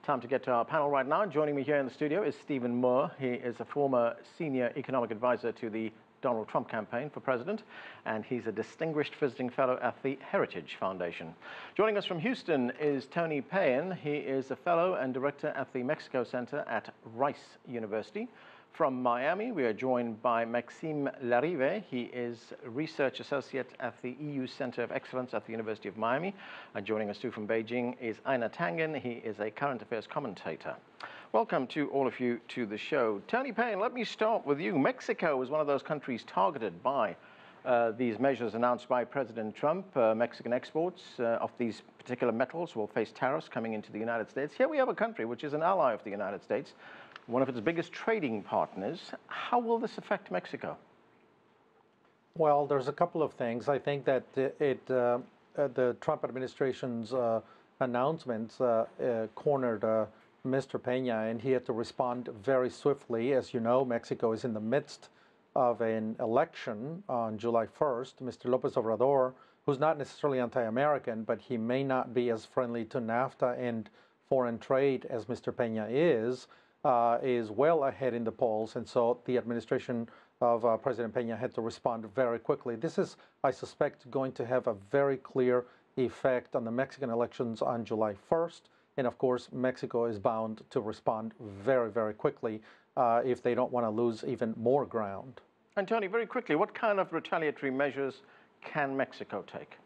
Time to get to our panel right now. Joining me here in the studio is Stephen Moore. He is a former senior economic advisor to the Donald Trump campaign for president, and he's a distinguished visiting fellow at the Heritage Foundation. Joining us from Houston is Tony Payan. He is a fellow and director at the Mexico Center at Rice University. From Miami, we are joined by Maxime Larivé. He is research associate at the EU Center of Excellence at the University of Miami. And joining us too from Beijing is Einar Tangen. He is a current affairs commentator. Welcome to all of you to the show. Tony Payan, let me start with you. Mexico is one of those countries targeted by these measures announced by President Trump. Mexican exports of these particular metals will face tariffs coming into the United States. Here we have a country which is an ally of the United States, one of its biggest trading partners. How will this affect Mexico? Well, there's a couple of things. I think that the Trump administration's announcements cornered Mr. Peña, and he had to respond very swiftly. As you know, Mexico is in the midst of an election on July 1st. Mr. López Obrador, who's not necessarily anti-American, but he may not be as friendly to NAFTA and foreign trade as Mr. Peña is well ahead in the polls. And so the administration of President Peña had to respond very quickly. This is, I suspect, going to have a very clear effect on the Mexican elections on July 1st. And of course, Mexico is bound to respond very, very quickly if they don't want to lose even more ground. And Tony, very quickly, what kind of retaliatory measures can Mexico take?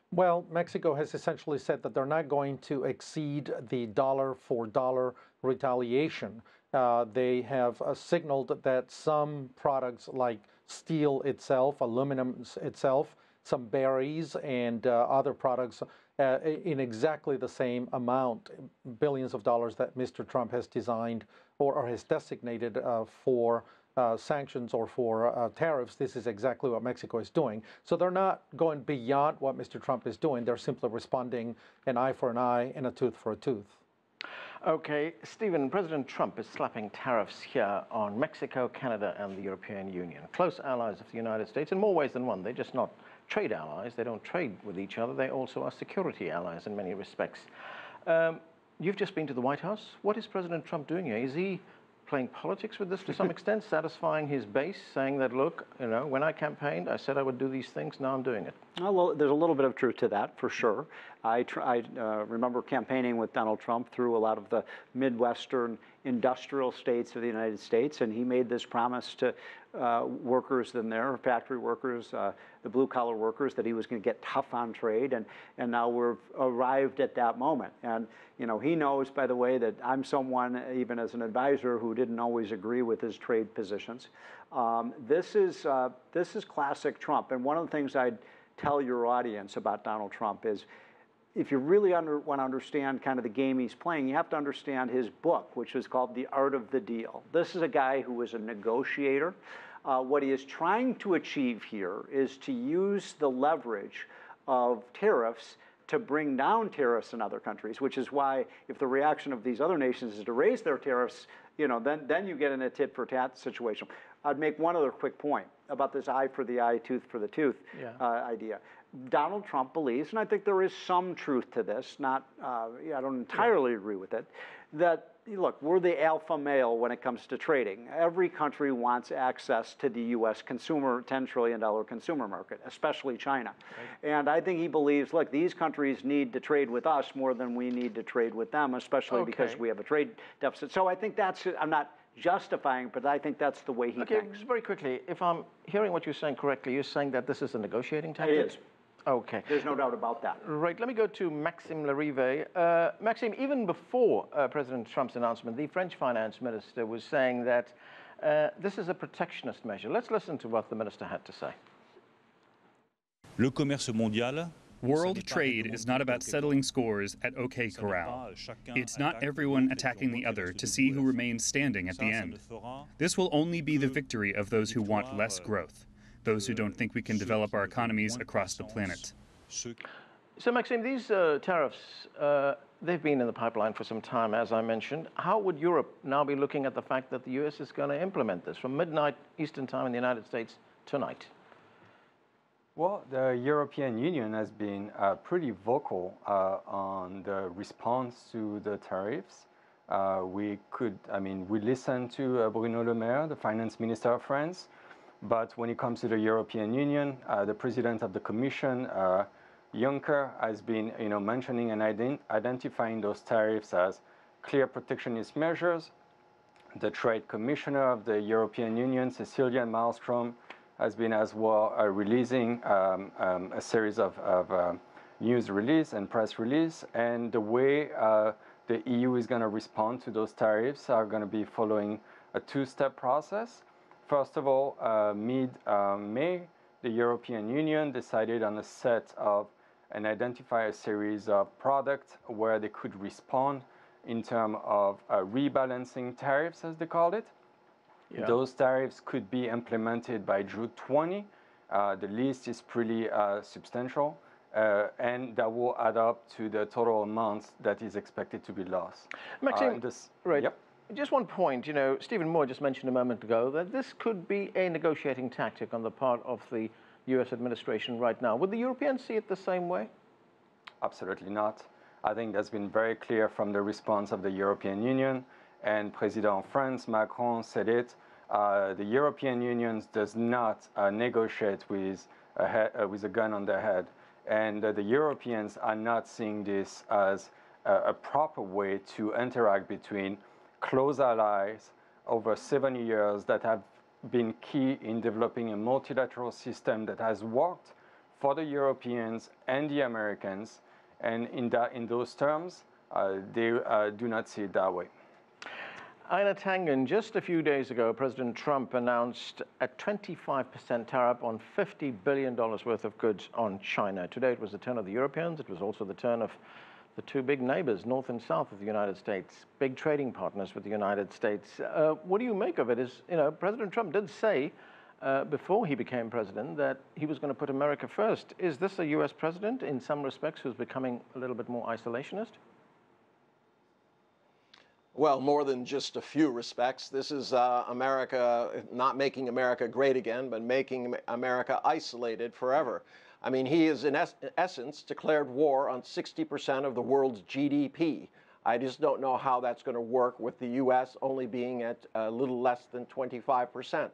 Well, Mexico has essentially said that they're not going to exceed the dollar-for-dollar retaliation. They have signaled that some products like steel itself, aluminum itself, some berries, and other products in exactly the same amount, billions of dollars that Mr. Trump has designed or has designated for sanctions or for tariffs. This is exactly what Mexico is doing. So they're not going beyond what Mr. Trump is doing. They're simply responding an eye for an eye and a tooth for a tooth. Okay, Stephen, President Trump is slapping tariffs here on Mexico, Canada, and the European Union. Close allies of the United States in more ways than one. They're just not trade allies. They don't trade with each other. They also are security allies in many respects. You've just been to the White House. What is President Trump doing here? Is he playing politics with this to some extent, satisfying his base, saying that, look, you know, when I campaigned, I said I would do these things, now I'm doing it? Well, there's a little bit of truth to that, for sure. I remember campaigning with Donald Trump through a lot of the Midwestern industrial states of the United States, and he made this promise to workers in there, factory workers, the blue-collar workers, that he was going to get tough on trade, and now we've arrived at that moment. And you know, he knows, by the way, that I'm someone, even as an advisor, who didn't always agree with his trade positions. This is classic Trump, and one of the things I'd tell your audience about Donald Trump is, if you really want to understand kind of the game he's playing, you have to understand his book, which is called The Art of the Deal. This is a guy who is a negotiator. What he is trying to achieve here is to use the leverage of tariffs to bring down tariffs in other countries, which is why if the reaction of these other nations is to raise their tariffs, you know, then you get in a tit-for-tat situation. I'd make one other quick point about this eye for the eye, tooth for the tooth idea. Donald Trump believes, and I think there is some truth to this, not, I don't entirely agree with it, that, look, we're the alpha male when it comes to trading. Every country wants access to the U.S. consumer, $10 trillion consumer market, especially China. Right. And I think he believes, look, these countries need to trade with us more than we need to trade with them, especially because we have a trade deficit. So I think that's, I'm not justifying, but I think that's the way he thinks. Just very quickly, if I'm hearing what you're saying correctly, you're saying that this is a negotiating tactic? It is. Okay. There's no doubt about that. Right. Let me go to Maxime Larivé. Maxime, even before President Trump's announcement, the French finance minister was saying that this is a protectionist measure. Let's listen to what the minister had to say. Le commerce mondial. World trade is not about settling scores at OK Corral. It's not everyone attacking the other to see who remains standing at the end. This will only be the victory of those who want less growth, those who don't think we can develop our economies across the planet. So, Maxime, these tariffs, they've been in the pipeline for some time, as I mentioned. How would Europe now be looking at the fact that the U.S. is going to implement this from midnight Eastern time in the United States tonight? Well, the European Union has been pretty vocal on the response to the tariffs. We listened to Bruno Le Maire, the finance minister of France, but when it comes to the European Union, the president of the Commission, Juncker, has been mentioning and identifying those tariffs as clear protectionist measures. The Trade Commissioner of the European Union, Cecilia Malmström, has been as well releasing a series of news release and press release. And the way the EU is going to respond to those tariffs are going to be following a two-step process. First of all, mid-May, the European Union decided on a set of and identify a series of products where they could respond in terms of rebalancing tariffs, as they call it. Yeah. Those tariffs could be implemented by June 20. The list is pretty substantial, and that will add up to the total amount that is expected to be lost. Maxime, right. Yep. Just one point, Stephen Moore just mentioned a moment ago that this could be a negotiating tactic on the part of the U.S. administration right now. Would the Europeans see it the same way? Absolutely not. I think that's been very clear from the response of the European Union, and President of France, Macron, said it. The European Union does not negotiate with a gun on their head. And the Europeans are not seeing this as a proper way to interact between close allies over 70 years that have been key in developing a multilateral system that has worked for the Europeans and the Americans. And in those terms, they do not see it that way. Einar Tangen, just a few days ago, President Trump announced a 25% tariff on $50 billion worth of goods on China. Today it was the turn of the Europeans. It was also the turn of the two big neighbors, north and south of the United States, big trading partners with the United States. What do you make of it? President Trump did say before he became president that he was going to put America first. Is this a U.S. president, in some respects, who's becoming a little bit more isolationist? Well, more than just a few respects. This is America, not making America great again, but making America isolated forever. I mean, he has, in essence, declared war on 60% of the world's GDP. I just don't know how that's going to work with the U.S. only being at a little less than 25%.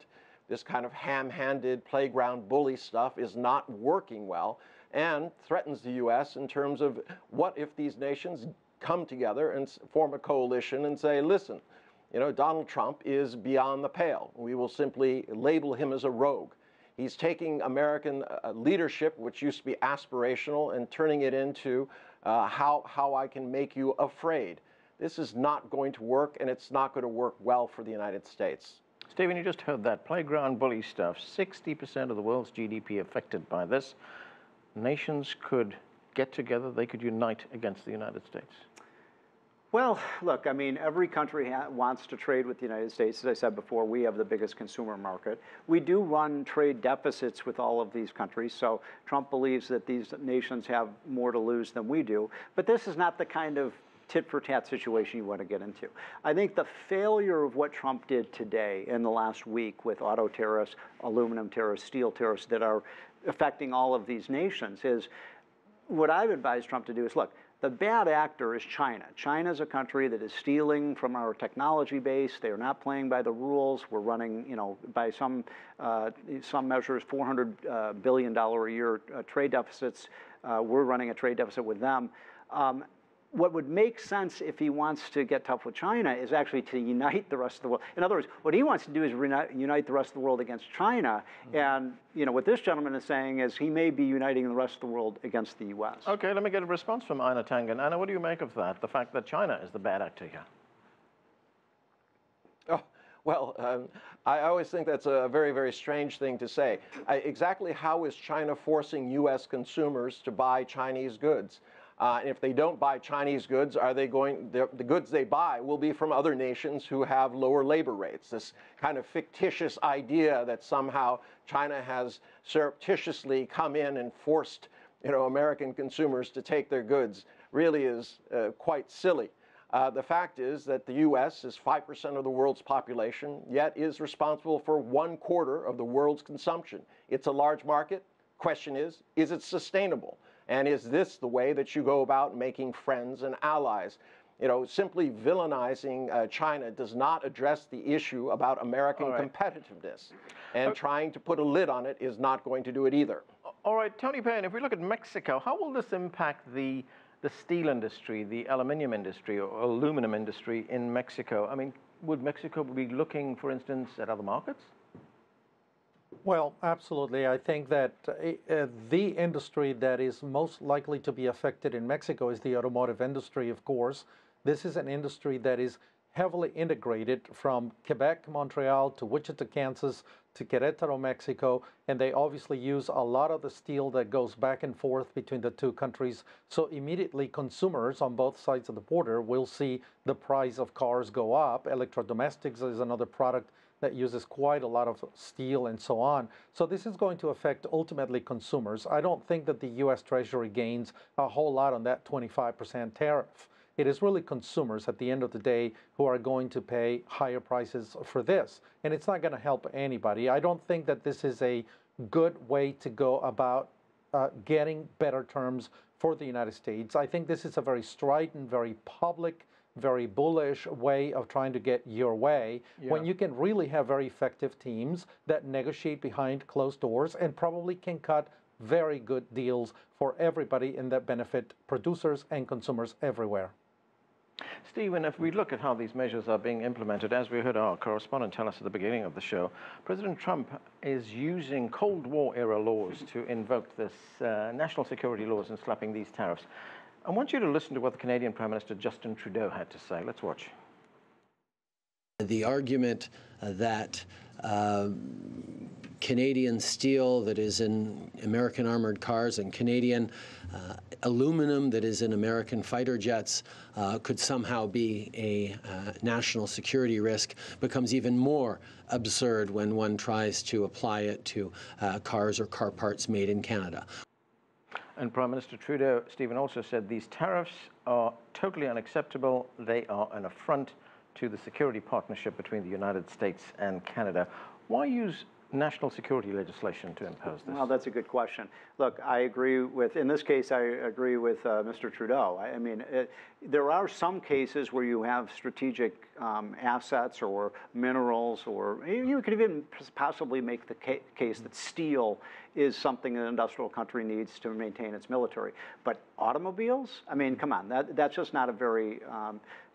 This kind of ham-handed playground bully stuff is not working well and threatens the U.S. in terms of what if these nations come together and form a coalition and say, listen, Donald Trump is beyond the pale. We will simply label him as a rogue. He's taking American leadership, which used to be aspirational, and turning it into how I can make you afraid. This is not going to work, and it's not going to work well for the United States. Stephen, you just heard that playground bully stuff. 60% of the world's GDP affected by this. Nations could get together, they could unite against the United States. Well, look, I mean, every country wants to trade with the United States. As I said before, we have the biggest consumer market. We do run trade deficits with all of these countries, so Trump believes that these nations have more to lose than we do. But this is not the kind of tit-for-tat situation you want to get into. I think the failure of what Trump did today in the last week with auto tariffs, aluminum tariffs, steel tariffs that are affecting all of these nations is, what I've advised Trump to do is, look, the bad actor is China. China is a country that is stealing from our technology base. They are not playing by the rules. We're running, by some measures, $400 billion a year trade deficits. We're running a trade deficit with them. What would make sense if he wants to get tough with China is actually to unite the rest of the world. In other words, what he wants to do is unite the rest of the world against China. And what this gentleman is saying is he may be uniting the rest of the world against the U.S. Okay, let me get a response from Einar Tangen. Einar, what do you make of that, the fact that China is the bad actor here? Oh, well, I always think that's a very, very strange thing to say. Exactly how is China forcing U.S. consumers to buy Chinese goods? If they don't buy Chinese goods, the goods they buy will be from other nations who have lower labor rates. This kind of fictitious idea that somehow China has surreptitiously come in and forced, American consumers to take their goods really is quite silly. The fact is that the U.S. is 5% of the world's population, yet is responsible for 1/4 of the world's consumption. It's a large market. question is it sustainable? And is this the way that you go about making friends and allies? You know, simply villainizing China does not address the issue about American competitiveness. And trying to put a lid on it is not going to do it either. All right, Tony Payan, if we look at Mexico, how will this impact the steel industry, the aluminium industry, or aluminum industry in Mexico? I mean, would Mexico be looking, for instance, at other markets? Well, absolutely. I think that the industry that is most likely to be affected in Mexico is the automotive industry, of course. This is an industry that is heavily integrated from Quebec, Montreal, to Wichita, Kansas, to Querétaro, Mexico, and they obviously use a lot of the steel that goes back and forth between the two countries. So immediately consumers on both sides of the border will see the price of cars go up. Electrodomestics is another product that uses quite a lot of steel and so on. So this is going to affect ultimately consumers. I don't think that the U.S. Treasury gains a whole lot on that 25% tariff. It is really consumers at the end of the day who are going to pay higher prices for this. And it's not going to help anybody. I don't think that this is a good way to go about getting better terms for the United States. I think this is a very strident, very public, very bullish way of trying to get your way when you can really have very effective teams that negotiate behind closed doors and probably can cut very good deals for everybody and that benefit producers and consumers everywhere. Stephen, if we look at how these measures are being implemented, as we heard our correspondent tell us at the beginning of the show, President Trump is using Cold War era laws to invoke this national security laws and slapping these tariffs. I want you to listen to what the Canadian Prime Minister Justin Trudeau had to say. Let's watch. The argument that Canadian steel that is in American armored cars and Canadian aluminum that is in American fighter jets could somehow be a national security risk becomes even more absurd when one tries to apply it to cars or car parts made in Canada. And Prime Minister Trudeau, Stephen, also said these tariffs are totally unacceptable. They are an affront to the security partnership between the United States and Canada. Why use national security legislation to impose this? Well, that's a good question. Look, I agree with, in this case, I agree with Mr. Trudeau. I mean, there are some cases where you have strategic assets or minerals, or you could even possibly make the case that steel is something an industrial country needs to maintain its military. But automobiles? I mean, come on, that's just not a very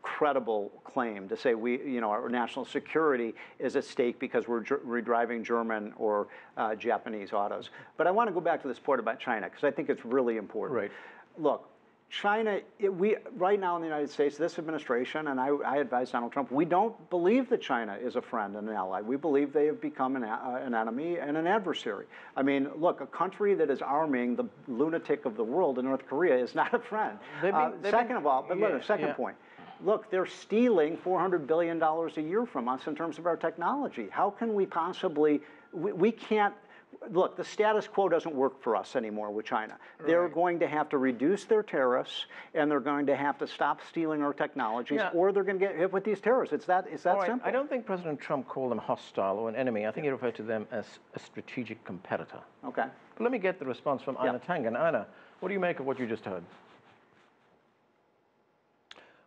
credible claim to say our national security is at stake because we're driving German or Japanese autos. But I want to go back to this point about China because I think it's really important. Right. Look, China, right now in the United States, this administration, and I advise Donald Trump, we don't believe that China is a friend and an ally. We believe they have become an enemy and an adversary. I mean, look, a country that is arming the lunatic of the world in North Korea is not a friend. Second point. Look, they're stealing $400 billion a year from us in terms of our technology. How can we possibly, we can't, look, the status quo doesn't work for us anymore with China. Right. They're going to have to reduce their tariffs, and they're going to have to stop stealing our technologies, or they're going to get hit with these tariffs. It's that simple. I don't think President Trump called them hostile or an enemy. I think he referred to them as a strategic competitor. Okay. But let me get the response from Einar Tangen. Einar, what do you make of what you just heard?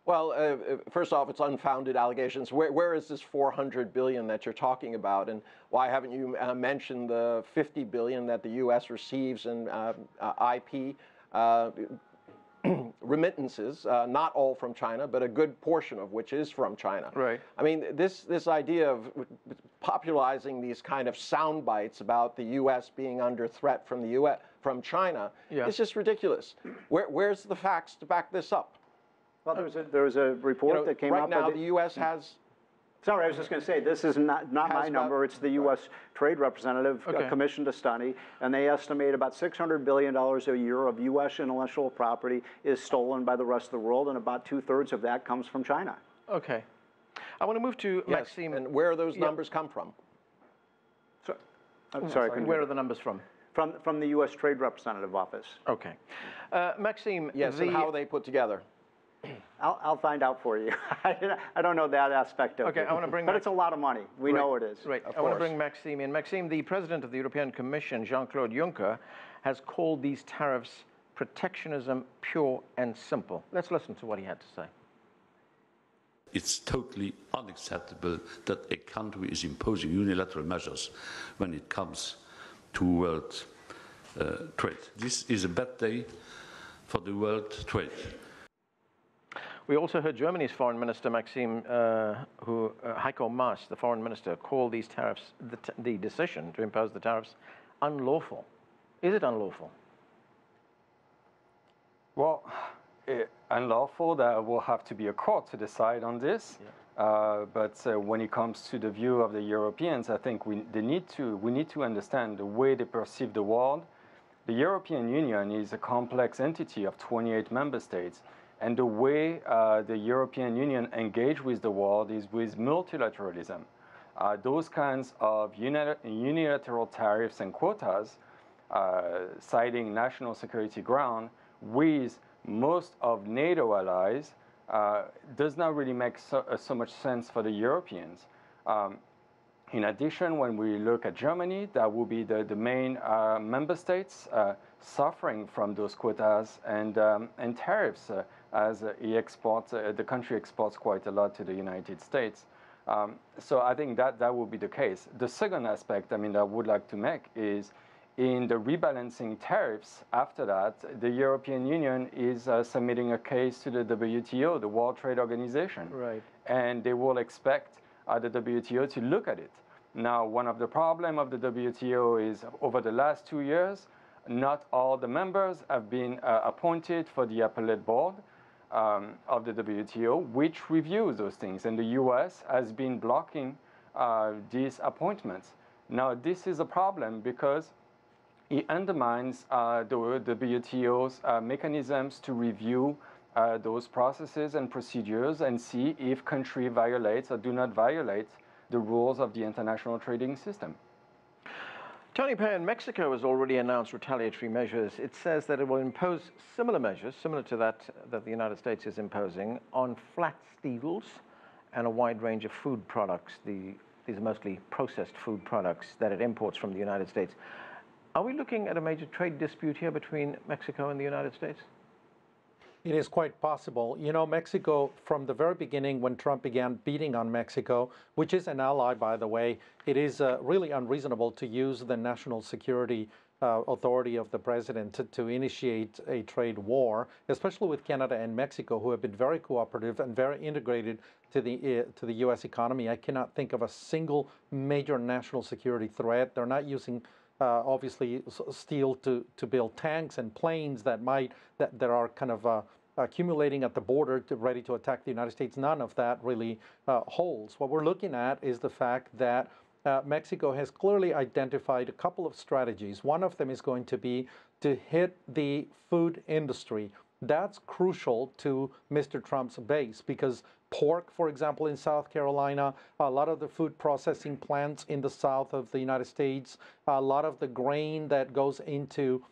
Well, first off, it's unfounded allegations. Where is this $400 billion that you're talking about, and why haven't you mentioned the $50 billion that the U.S. receives in IP remittances? Not all from China, but a good portion of which is from China. Right. I mean, this idea of popularizing these kind of sound bites about the U.S. being under threat from China is just ridiculous. Where's the facts to back this up? Well, there was a report that came out. Right now, the U.S. has... Sorry, I was just going to say, this is not my number. It's the U.S. Trade Representative commissioned a study, and they estimate about $600 billion a year of U.S. intellectual property is stolen by the rest of the world, and about 2/3 of that comes from China. Okay. I want to move to Maxime. And where those numbers come from? Sorry, where are the numbers from? From the U.S. Trade Representative Office. Okay. Maxime, yes, and how are they put together? I'll find out for you. I don't know that aspect of it. Okay, I want to bring but it's a lot of money. We know it is. Right. I want to bring Maxime in. Maxime, the president of the European Commission, Jean-Claude Juncker, has called these tariffs protectionism pure and simple. Let's listen to what he had to say. It's totally unacceptable that a country is imposing unilateral measures when it comes to world trade. This is a bad day for the world trade. We also heard Germany's foreign minister, Maxime, Heiko Maas, the foreign minister, call these tariffs, the decision to impose the tariffs, unlawful. Is it unlawful? Well, unlawful, there will have to be a court to decide on this. Yeah. But when it comes to the view of the Europeans, I think we need to understand the way they perceive the world. The European Union is a complex entity of 28 member states. And the way the European Union engage with the world is with multilateralism. Those kinds of unilateral tariffs and quotas, citing national security ground, with most of NATO allies, does not really make so much sense for the Europeans. In addition, when we look at Germany, that will be the main member states suffering from those quotas and tariffs, as the country exports quite a lot to the United States. So I think that will be the case. The second aspect, that I would like to make is, in the rebalancing tariffs, after that, the European Union is submitting a case to the WTO, the World Trade Organization. Right. And they will expect the WTO to look at it. Now, one of the problems of the WTO is, over the last 2 years, not all the members have been appointed for the appellate board of the WTO, which reviews those things. And the US has been blocking these appointments. Now, this is a problem because it undermines the WTO's mechanisms to review those processes and procedures and see if country violates or do not violate the rules of the international trading system. Tony Payan, Mexico has already announced retaliatory measures. It says that it will impose similar measures, similar to that the United States is imposing, on flat steels and a wide range of food products. These are mostly processed food products that it imports from the United States. Are we looking at a major trade dispute here between Mexico and the United States? It is quite possible. You know, Mexico, from the very beginning, when Trump began beating on Mexico, which is an ally, by the way, it is really unreasonable to use the national security authority of the president to initiate a trade war, especially with Canada and Mexico, who have been very cooperative and very integrated to the U.S. economy. I cannot think of a single major national security threat. They're not using obviously steel to build tanks and planes that are kind of accumulating at the border ready to attack the United States. None of that really holds. What we're looking at is the fact that Mexico has clearly identified a couple of strategies. One of them is going to be to hit the food industry. That's crucial to Mr. Trump's base because pork, for example, in South Carolina, a lot of the food processing plants in the south of the United States, a lot of the grain that goes into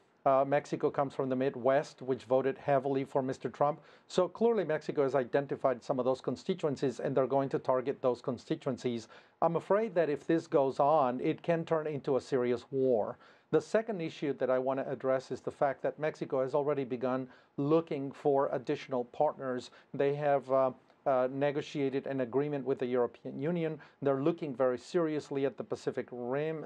Mexico comes from the Midwest, which voted heavily for Mr. Trump. So clearly Mexico has identified some of those constituencies, and they're going to target those constituencies. I'm afraid that if this goes on, it can turn into a serious war. The second issue that I want to address is the fact that Mexico has already begun looking for additional partners. They have negotiated an agreement with the European Union. They're looking very seriously at the Pacific Rim,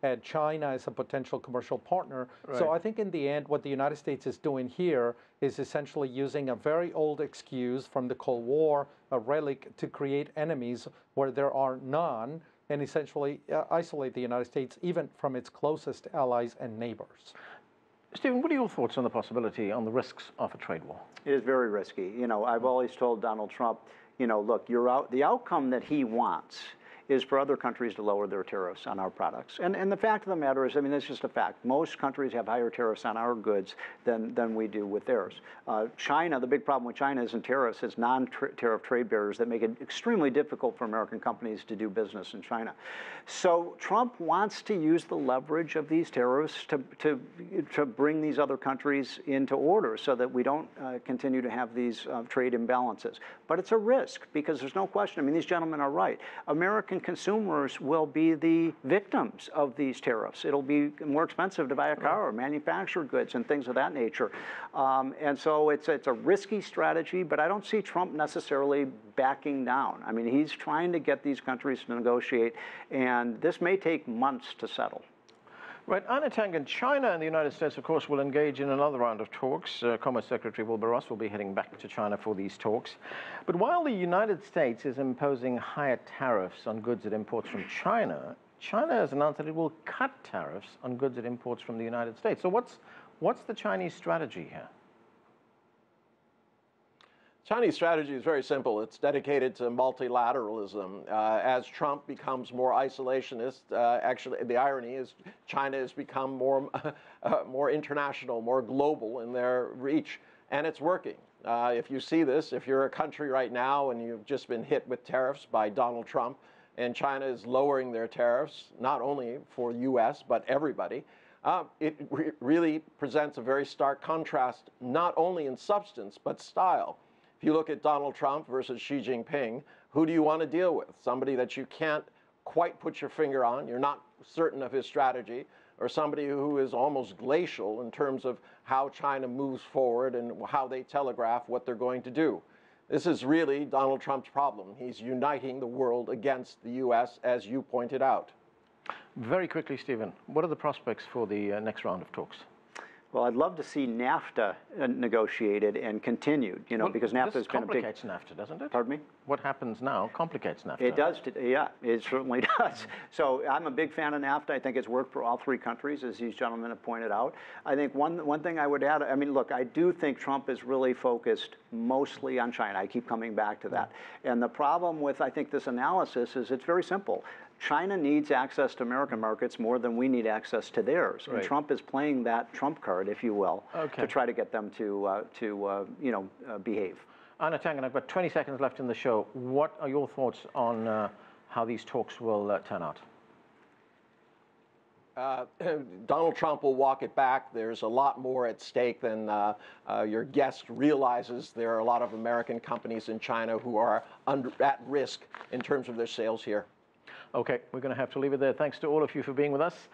at China as a potential commercial partner. Right. So I think in the end, what the United States is doing here is essentially using a very old excuse from the Cold War, a relic, to create enemies where there are none, and essentially isolate the United States even from its closest allies and neighbors. Stephen, what are your thoughts on the possibility, on the risks of a trade war? It is very risky. You know, I've always told Donald Trump, you know, look, the outcome that he wants is for other countries to lower their tariffs on our products. And the fact of the matter is, I mean, that's just a fact. Most countries have higher tariffs on our goods than we do with theirs. China, the big problem with China isn't tariffs, it's non-tariff trade barriers that make it extremely difficult for American companies to do business in China. So Trump wants to use the leverage of these tariffs to bring these other countries into order so that we don't continue to have these trade imbalances. But it's a risk because there's no question. I mean, these gentlemen are right. American consumers will be the victims of these tariffs. It'll be more expensive to buy a car or manufacture goods and things of that nature. And so it's a risky strategy, but I don't see Trump necessarily backing down. I mean, he's trying to get these countries to negotiate, and this may take months to settle. Right, Einar Tangen, China and the United States, of course, will engage in another round of talks. Commerce Secretary Wilbur Ross will be heading back to China for these talks. But while the United States is imposing higher tariffs on goods it imports from China, China has announced that it will cut tariffs on goods it imports from the United States. So what's the Chinese strategy here? Chinese strategy is very simple. It's dedicated to multilateralism. As Trump becomes more isolationist, actually, the irony is China has become more international, more global in their reach, and it's working. If you see this, if you're a country right now and you've just been hit with tariffs by Donald Trump, and China is lowering their tariffs, not only for U.S., but everybody, it really presents a very stark contrast, not only in substance, but style. If you look at Donald Trump versus Xi Jinping, who do you want to deal with? Somebody that you can't quite put your finger on, you're not certain of his strategy, or somebody who is almost glacial in terms of how China moves forward and how they telegraph what they're going to do. This is really Donald Trump's problem. He's uniting the world against the U.S., as you pointed out. Very quickly, Stephen, what are the prospects for the next round of talks? Well, I'd love to see NAFTA negotiated and continued, you know, because NAFTA has been a big... This complicates NAFTA, doesn't it? Pardon me? What happens now complicates NAFTA. It does, yeah, it certainly does. So I'm a big fan of NAFTA. I think it's worked for all three countries, as these gentlemen have pointed out. I think one thing I would add, I mean, look, I do think Trump is really focused mostly on China. I keep coming back to that. And the problem with, I think, this analysis is it's very simple. China needs access to American markets more than we need access to theirs. Right. And Trump is playing that trump card, if you will, to try to get them to behave. Einar Tangen, I've got 20 seconds left in the show. What are your thoughts on how these talks will turn out? Donald Trump will walk it back. There's a lot more at stake than your guest realizes. There are a lot of American companies in China who are at risk in terms of their sales here. Okay, we're going to have to leave it there. Thanks to all of you for being with us.